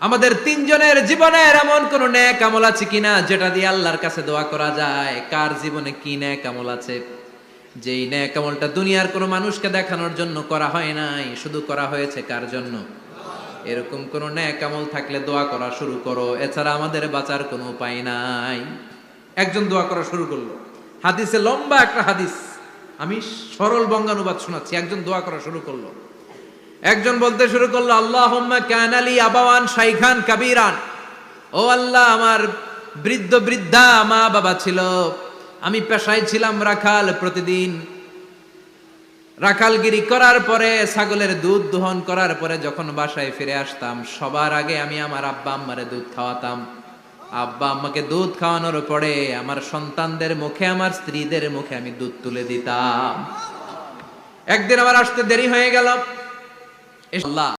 আমাদের তিনজনের জীবনের এমন কোন নেক আমল আছে কিনা যেটা দিয়ে আল্লাহর কাছে দোয়া করা যায়? কার জীবনে কি নেক আমল আছে যেই নেক আমলটা দুনিয়ার কোনো মানুষকে দেখানোর জন্য করা হয় নাই, শুধু করা হয়েছে কার জন্য? এরকম কোন নেক আমল থাকলে দোয়া করা শুরু করো, এছাড়া আমাদের বাঁচার কোনো উপায় নাই। একজন দোয়া করা শুরু করলো, হাদিসে লম্বা একটা হাদিস, আমি সরল বঙ্গানুবাদ শোনাচ্ছি। একজন দোয়া করা শুরু করলো, একজন বলতে শুরু করলো, আল্লাহুম্মা কানা লি আবাওয়ান শাইখান কাবীরান, ও আল্লাহ, আমার বৃদ্ধ বৃদ্ধা মা বাবা ছিল, আমি পেশায় ছিলাম রাখাল, প্রতিদিন রাখালগিরি করার পরে ছাগলের দুধ দহন করার পরে যখন বাসায় ফিরে আসতাম, সবার আগে আমি আমার আব্বা আম্মারে দুধ খাওয়াতাম। আব্বা আম্মাকে দুধ খাওয়ানোর পরে আমার সন্তানদের মুখে, আমার স্ত্রীদের মুখে আমি দুধ তুলে দিতাম। একদিন আমার আসতে দেরি হয়ে গেল, আল্লাহ